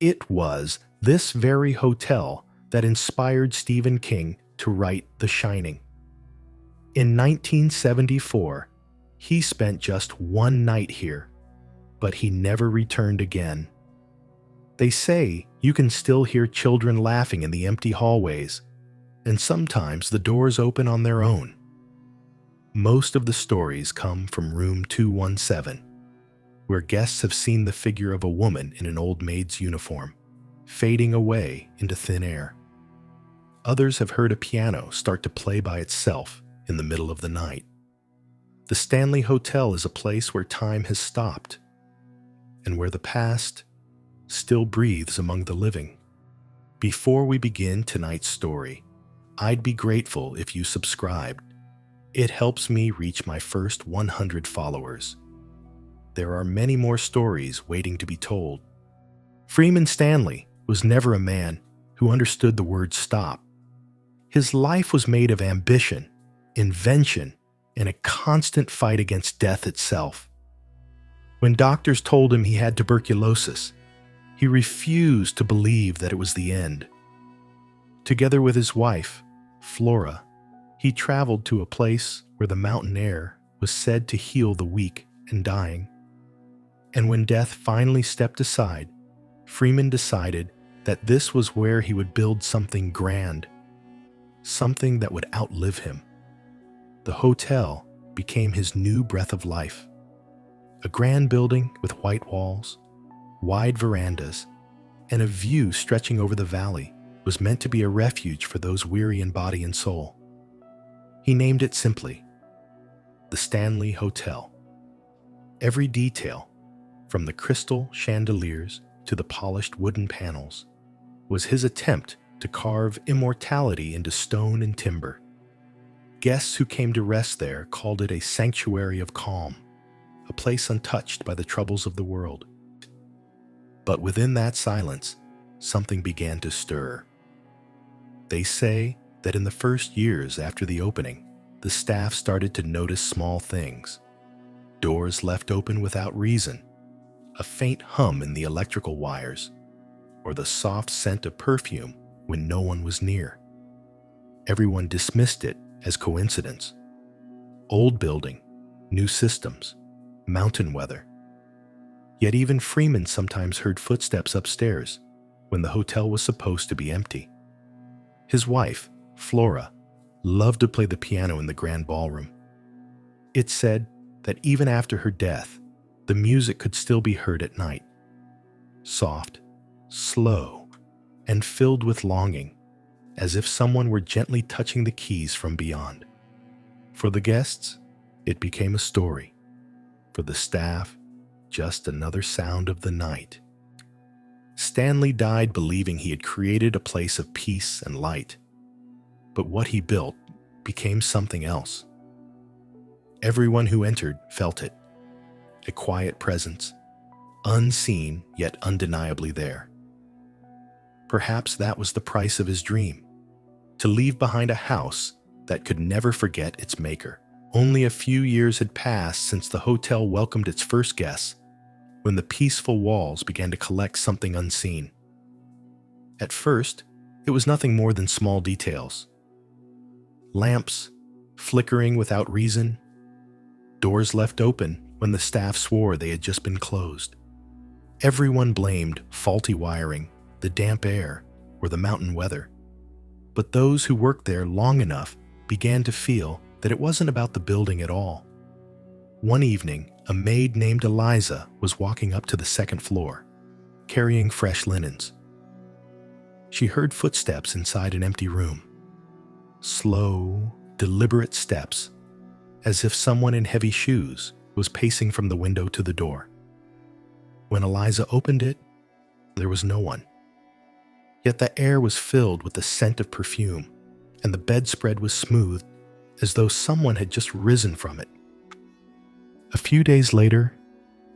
It was this very hotel that inspired Stephen King to write The Shining. In 1974, he spent just one night here, but he never returned again. They say you can still hear children laughing in the empty hallways, and sometimes the doors open on their own. Most of the stories come from room 217, where guests have seen the figure of a woman in an old maid's uniform, fading away into thin air. Others have heard a piano start to play by itself in the middle of the night. The Stanley Hotel is a place where time has stopped, and where the past still breathes among the living. Before we begin tonight's story, I'd be grateful if you subscribed. It helps me reach my first 100 followers. There are many more stories waiting to be told. Freeman Stanley was never a man who understood the word stop. His life was made of ambition, invention, and a constant fight against death itself. When doctors told him he had tuberculosis, he refused to believe that it was the end. Together with his wife, Flora, he traveled to a place where the mountain air was said to heal the weak and dying. And when death finally stepped aside, Freeman decided that this was where he would build something grand, something that would outlive him. The hotel became his new breath of life. A grand building with white walls, wide verandas, and a view stretching over the valley was meant to be a refuge for those weary in body and soul. He named it simply the Stanley Hotel. Every detail, from the crystal chandeliers to the polished wooden panels, was his attempt to carve immortality into stone and timber. Guests who came to rest there called it a sanctuary of calm, a place untouched by the troubles of the world. But within that silence, something began to stir. They say that in the first years after the opening, the staff started to notice small things. Doors left open without reason, a faint hum in the electrical wires, or the soft scent of perfume when no one was near. Everyone dismissed it as coincidence. Old building, new systems, mountain weather. Yet even Freeman sometimes heard footsteps upstairs when the hotel was supposed to be empty. His wife, Flora, loved to play the piano in the grand ballroom. It's said that even after her death, the music could still be heard at night. Soft, slow, and filled with longing, as if someone were gently touching the keys from beyond. For the guests, it became a story. For the staff, just another sound of the night. Stanley died believing he had created a place of peace and light. But what he built became something else. Everyone who entered felt it. A quiet presence, unseen yet undeniably there. Perhaps that was the price of his dream, to leave behind a house that could never forget its maker. Only a few years had passed since the hotel welcomed its first guests, when the peaceful walls began to collect something unseen. At first, it was nothing more than small details. Lamps flickering without reason, doors left open when the staff swore they had just been closed. Everyone blamed faulty wiring, the damp air, or the mountain weather. But those who worked there long enough began to feel that it wasn't about the building at all. One evening, a maid named Eliza was walking up to the second floor, carrying fresh linens. She heard footsteps inside an empty room. Slow, deliberate steps, as if someone in heavy shoes was pacing from the window to the door. When Eliza opened it, there was no one. Yet the air was filled with the scent of perfume, and the bedspread was smooth, as though someone had just risen from it. A few days later,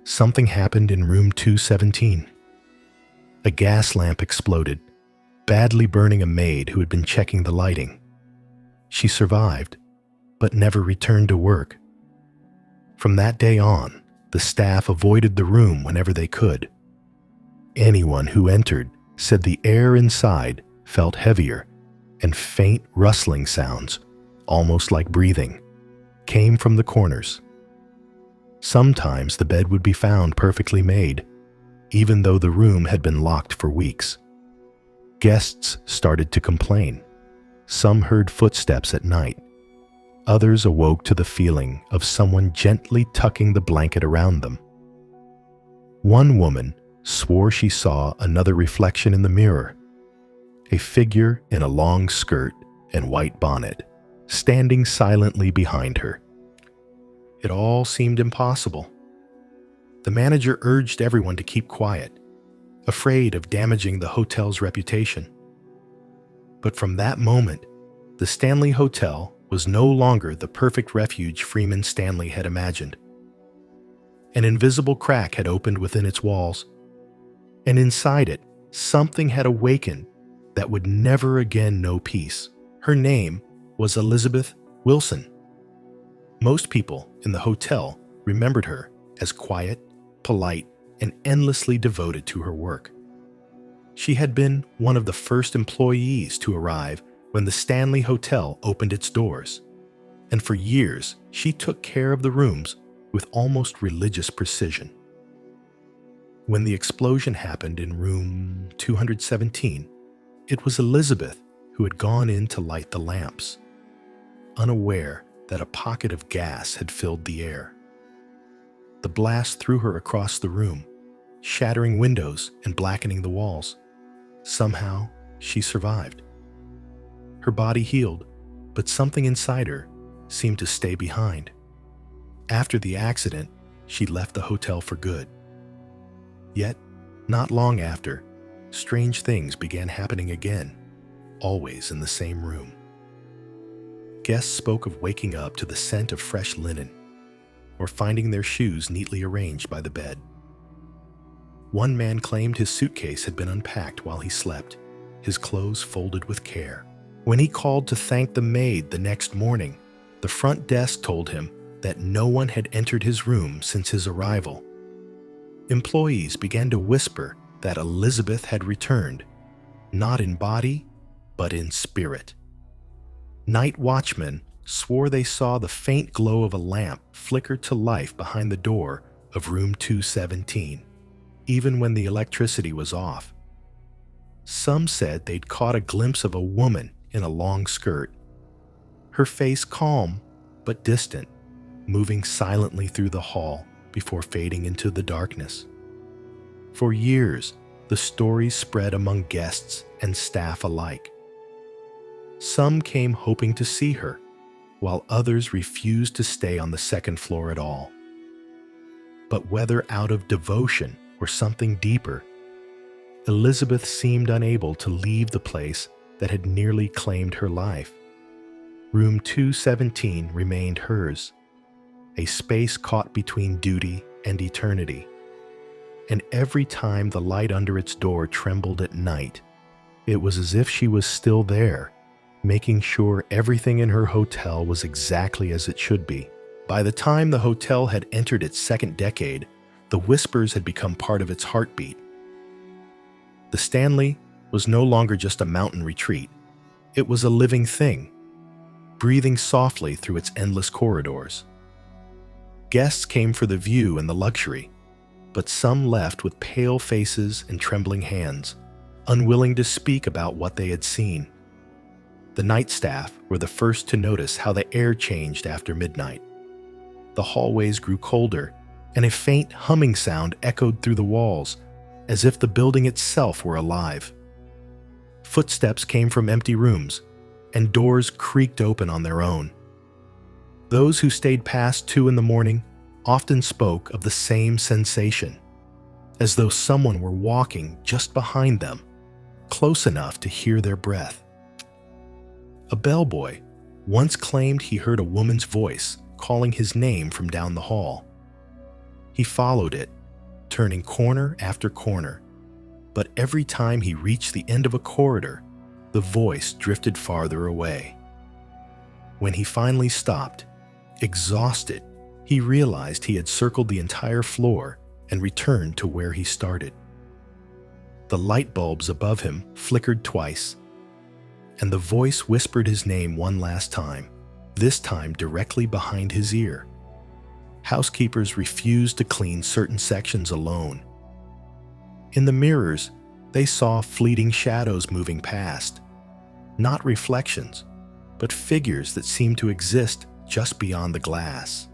something happened in room 217. A gas lamp exploded, badly burning a maid who had been checking the lighting. She survived, but never returned to work. From that day on, the staff avoided the room whenever they could. Anyone who entered said the air inside felt heavier, and faint rustling sounds, almost like breathing, came from the corners. Sometimes the bed would be found perfectly made, even though the room had been locked for weeks. Guests started to complain. Some heard footsteps at night. Others awoke to the feeling of someone gently tucking the blanket around them. One woman swore she saw another reflection in the mirror, a figure in a long skirt and white bonnet, standing silently behind her. It all seemed impossible. The manager urged everyone to keep quiet, afraid of damaging the hotel's reputation. But from that moment, the Stanley Hotel was no longer the perfect refuge Freeman Stanley had imagined. An invisible crack had opened within its walls, and inside it, something had awakened that would never again know peace. Her name was Elizabeth Wilson. Most people in the hotel remembered her as quiet, polite, and endlessly devoted to her work. She had been one of the first employees to arrive when the Stanley Hotel opened its doors, and for years she took care of the rooms with almost religious precision. When the explosion happened in room 217, it was Elizabeth who had gone in to light the lamps, unaware that a pocket of gas had filled the air. The blast threw her across the room, shattering windows and blackening the walls. Somehow, she survived. Her body healed, but something inside her seemed to stay behind. After the accident, she left the hotel for good. Yet, not long after, strange things began happening again, always in the same room. Guests spoke of waking up to the scent of fresh linen, or finding their shoes neatly arranged by the bed. One man claimed his suitcase had been unpacked while he slept, his clothes folded with care. When he called to thank the maid the next morning, the front desk told him that no one had entered his room since his arrival. Employees began to whisper that Elizabeth had returned, not in body, but in spirit. Night watchmen swore they saw the faint glow of a lamp flicker to life behind the door of room 217, even when the electricity was off. Some said they'd caught a glimpse of a woman in a long skirt, her face calm but distant, moving silently through the hall before fading into the darkness. For years, the stories spread among guests and staff alike. Some came hoping to see her, while others refused to stay on the second floor at all. But whether out of devotion or something deeper, Elizabeth seemed unable to leave the place that had nearly claimed her life. Room 217 remained hers, a space caught between duty and eternity. And every time the light under its door trembled at night, it was as if she was still there, making sure everything in her hotel was exactly as it should be. By the time the hotel had entered its second decade, the whispers had become part of its heartbeat. The Stanley was no longer just a mountain retreat. It was a living thing, breathing softly through its endless corridors. Guests came for the view and the luxury, but some left with pale faces and trembling hands, unwilling to speak about what they had seen. The night staff were the first to notice how the air changed after midnight. The hallways grew colder, and a faint humming sound echoed through the walls, as if the building itself were alive. Footsteps came from empty rooms, and doors creaked open on their own. Those who stayed past 2 a.m. often spoke of the same sensation, as though someone were walking just behind them, close enough to hear their breath. A bellboy once claimed he heard a woman's voice calling his name from down the hall. He followed it, turning corner after corner, but every time he reached the end of a corridor, the voice drifted farther away. When he finally stopped, exhausted, he realized he had circled the entire floor and returned to where he started. The light bulbs above him flickered twice, and the voice whispered his name one last time, this time directly behind his ear. Housekeepers refused to clean certain sections alone. In the mirrors, they saw fleeting shadows moving past, not reflections, but figures that seemed to exist just beyond the glass.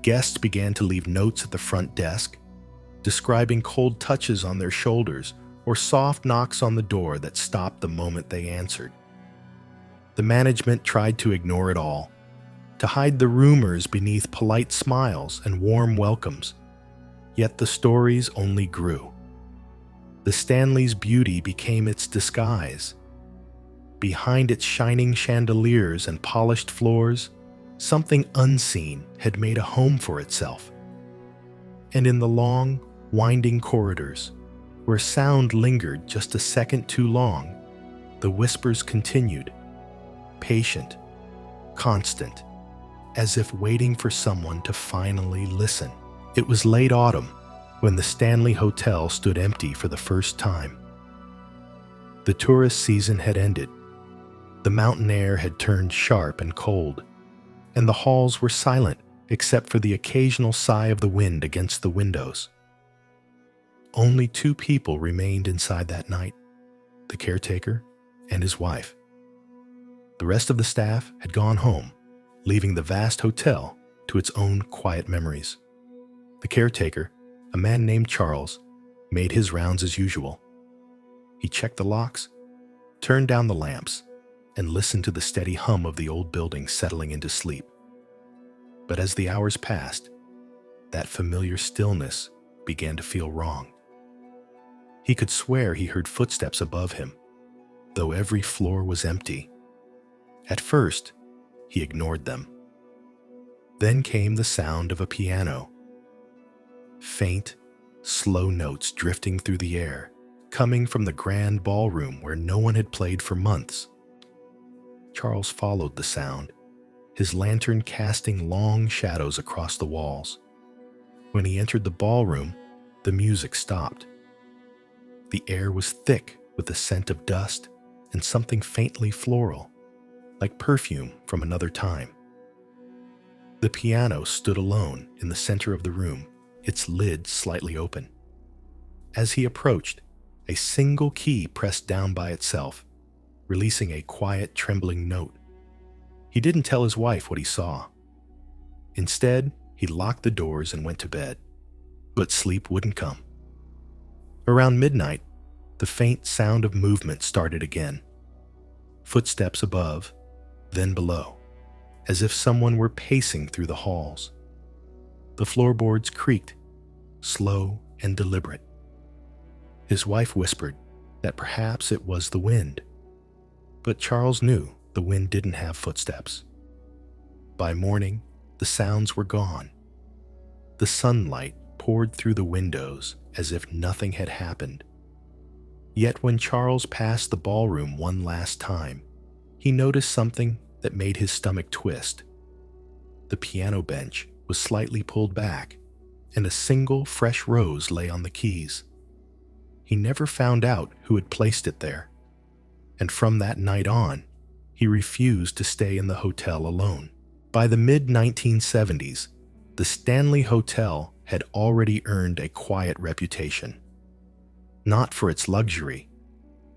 Guests began to leave notes at the front desk, describing cold touches on their shoulders or soft knocks on the door that stopped the moment they answered. The management tried to ignore it all, to hide the rumors beneath polite smiles and warm welcomes. Yet the stories only grew. The Stanley's beauty became its disguise. Behind its shining chandeliers and polished floors, something unseen had made a home for itself. And in the long, winding corridors, where sound lingered just a second too long, the whispers continued, patient, constant, as if waiting for someone to finally listen. It was late autumn when the Stanley Hotel stood empty for the first time. The tourist season had ended. The mountain air had turned sharp and cold, and the halls were silent except for the occasional sigh of the wind against the windows. Only 2 people remained inside that night, the caretaker and his wife. The rest of the staff had gone home, leaving the vast hotel to its own quiet memories. The caretaker, a man named Charles, made his rounds as usual. He checked the locks, turned down the lamps, and listened to the steady hum of the old building settling into sleep. But as the hours passed, that familiar stillness began to feel wrong. He could swear he heard footsteps above him, though every floor was empty. At first, he ignored them. Then came the sound of a piano. Faint, slow notes drifting through the air, coming from the grand ballroom where no one had played for months. Charles followed the sound, his lantern casting long shadows across the walls. When he entered the ballroom, the music stopped. The air was thick with the scent of dust and something faintly floral, like perfume from another time. The piano stood alone in the center of the room, its lid slightly open. As he approached, a single key pressed down by itself, releasing a quiet, trembling note. He didn't tell his wife what he saw. Instead, he locked the doors and went to bed. But sleep wouldn't come. Around midnight, the faint sound of movement started again. Footsteps above, then below, as if someone were pacing through the halls. The floorboards creaked, slow and deliberate. His wife whispered that perhaps it was the wind, but Charles knew the wind didn't have footsteps. By morning, the sounds were gone. The sunlight poured through the windows as if nothing had happened. Yet when Charles passed the ballroom one last time, he noticed something that made his stomach twist. The piano bench was slightly pulled back, and a single fresh rose lay on the keys. He never found out who had placed it there, and from that night on, he refused to stay in the hotel alone. By the mid-1970s, the Stanley Hotel had already earned a quiet reputation, not for its luxury,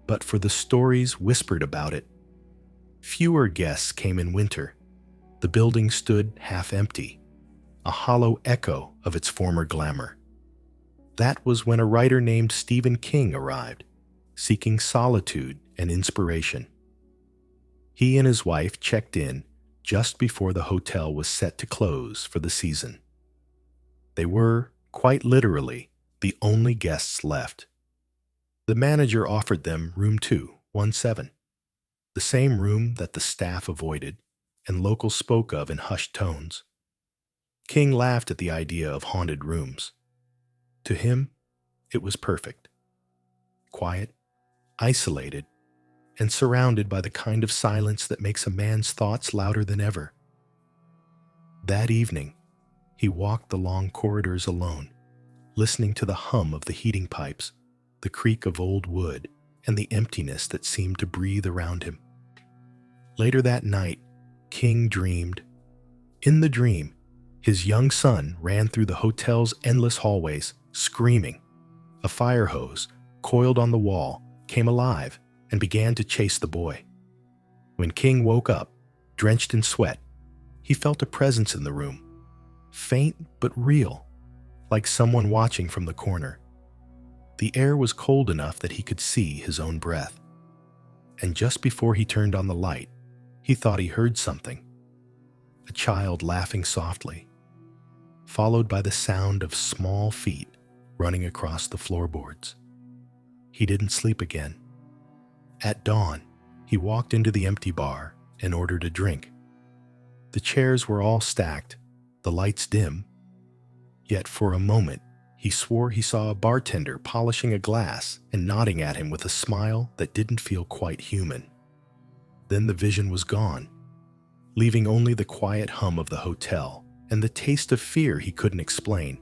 but for the stories whispered about it. Fewer guests came in winter. The building stood half empty, a hollow echo of its former glamour. That was when a writer named Stephen King arrived, seeking solitude and inspiration. He and his wife checked in just before the hotel was set to close for the season. They were, quite literally, the only guests left. The manager offered them room 217, the same room that the staff avoided and locals spoke of in hushed tones. King laughed at the idea of haunted rooms. To him, it was perfect. Quiet, isolated, and surrounded by the kind of silence that makes a man's thoughts louder than ever. That evening, he walked the long corridors alone, listening to the hum of the heating pipes, the creak of old wood, and the emptiness that seemed to breathe around him. Later that night, King dreamed. In the dream, his young son ran through the hotel's endless hallways, screaming. A fire hose, coiled on the wall, came alive and began to chase the boy. When King woke up, drenched in sweat, he felt a presence in the room, faint but real, like someone watching from the corner. The air was cold enough that he could see his own breath. And just before he turned on the light, he thought he heard something. A child laughing softly, followed by the sound of small feet running across the floorboards. He didn't sleep again. At dawn, he walked into the empty bar and ordered a drink. The chairs were all stacked, the lights dim. Yet for a moment, he swore he saw a bartender polishing a glass and nodding at him with a smile that didn't feel quite human. Then the vision was gone, leaving only the quiet hum of the hotel and the taste of fear he couldn't explain.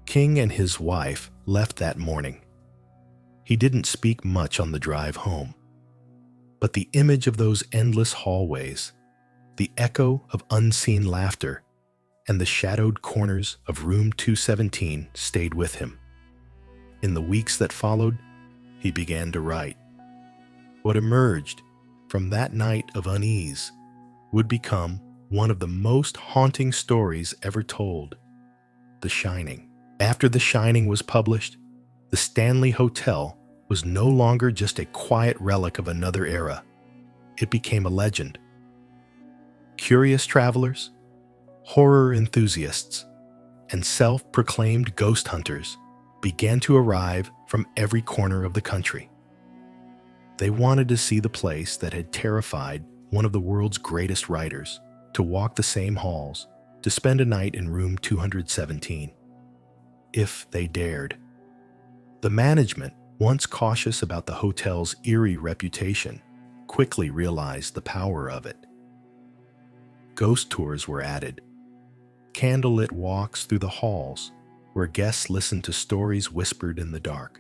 King and his wife left that morning. He didn't speak much on the drive home, but the image of those endless hallways, the echo of unseen laughter, and the shadowed corners of room 217 stayed with him. In the weeks that followed, he began to write. What emerged from that night of unease would become one of the most haunting stories ever told, The Shining. After The Shining was published, the Stanley Hotel was no longer just a quiet relic of another era. It became a legend. Curious travelers, horror enthusiasts, and self-proclaimed ghost hunters began to arrive from every corner of the country. They wanted to see the place that had terrified one of the world's greatest writers, to walk the same halls, to spend a night in room 217. If they dared. The management, once cautious about the hotel's eerie reputation, quickly realized the power of it. Ghost tours were added. Candlelit walks through the halls where guests listened to stories whispered in the dark.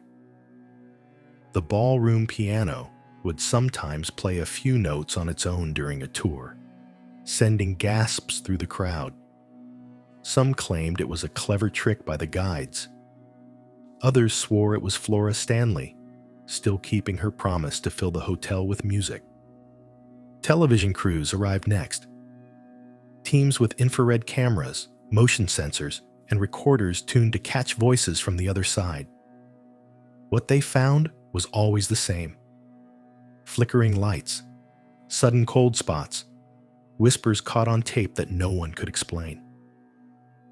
The ballroom piano would sometimes play a few notes on its own during a tour, sending gasps through the crowd. Some claimed it was a clever trick by the guides. Others swore it was Flora Stanley, still keeping her promise to fill the hotel with music. Television crews arrived next. Teams with infrared cameras, motion sensors, and recorders tuned to catch voices from the other side. What they found was always the same. Flickering lights, sudden cold spots, whispers caught on tape that no one could explain.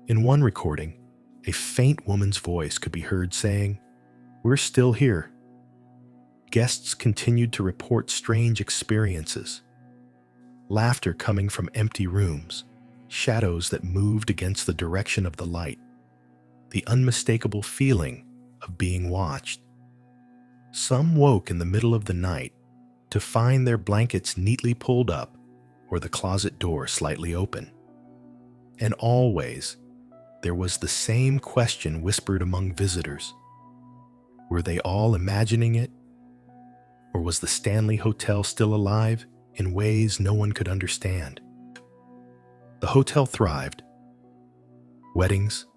In one recording, a faint woman's voice could be heard saying, "We're still here." Guests continued to report strange experiences. Laughter coming from empty rooms, shadows that moved against the direction of the light, the unmistakable feeling of being watched. Some woke in the middle of the night to find their blankets neatly pulled up or the closet door slightly open. And always, there was the same question whispered among visitors. Were they all imagining it? Or was the Stanley Hotel still alive in ways no one could understand? The hotel thrived. Weddings,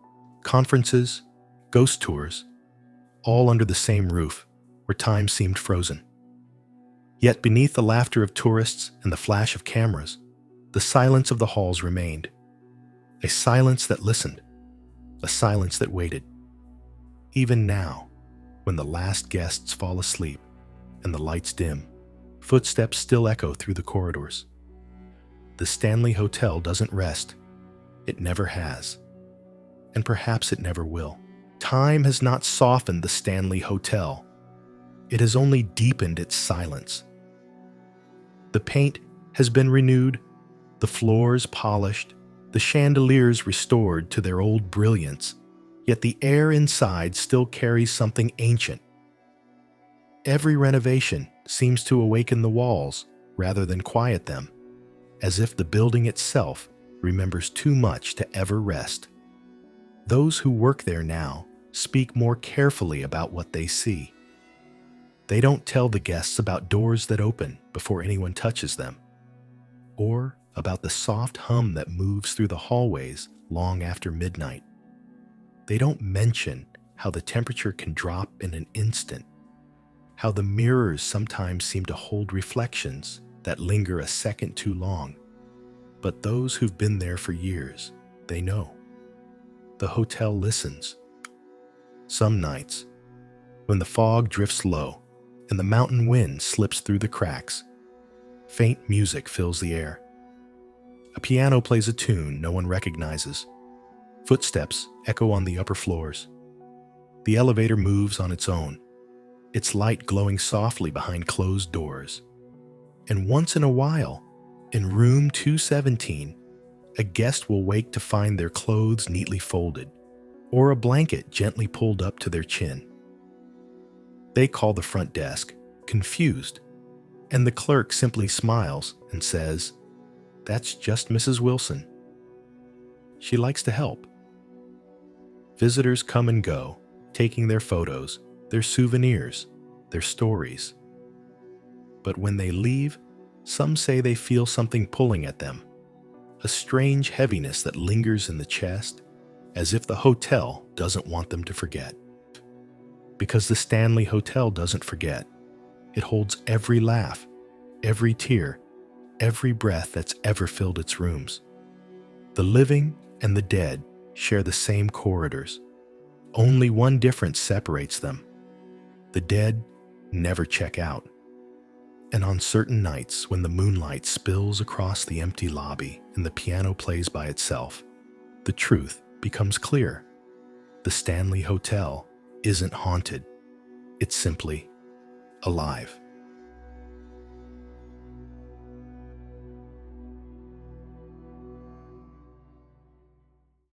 conferences, ghost tours, all under the same roof, where time seemed frozen. Yet beneath the laughter of tourists and the flash of cameras, the silence of the halls remained. A silence that listened, a silence that waited. Even now, when the last guests fall asleep and the lights dim, footsteps still echo through the corridors. The Stanley Hotel doesn't rest. It never has. And perhaps it never will. Time has not softened the Stanley Hotel. It has only deepened its silence. The paint has been renewed, the floors polished, the chandeliers restored to their old brilliance, yet the air inside still carries something ancient. Every renovation seems to awaken the walls rather than quiet them, as if the building itself remembers too much to ever rest. Those who work there now speak more carefully about what they see. They don't tell the guests about doors that open before anyone touches them, or about the soft hum that moves through the hallways long after midnight. They don't mention how the temperature can drop in an instant, how the mirrors sometimes seem to hold reflections that linger a second too long. But those who've been there for years, they know. The hotel listens. Some nights, when the fog drifts low and the mountain wind slips through the cracks, faint music fills the air. A piano plays a tune no one recognizes. Footsteps echo on the upper floors. The elevator moves on its own, its light glowing softly behind closed doors. And once in a while, in room 217, a guest will wake to find their clothes neatly folded, or a blanket gently pulled up to their chin. They call the front desk, confused, and the clerk simply smiles and says, "That's just Mrs. Wilson. She likes to help." Visitors come and go, taking their photos, their souvenirs, their stories. But when they leave, some say they feel something pulling at them, a strange heaviness that lingers in the chest, as if the hotel doesn't want them to forget. Because the Stanley Hotel doesn't forget. It holds every laugh, every tear, every breath that's ever filled its rooms. The living and the dead share the same corridors. Only one difference separates them. The dead never check out. And on certain nights, when the moonlight spills across the empty lobby and the piano plays by itself, the truth becomes clear. The Stanley Hotel isn't haunted. It's simply alive.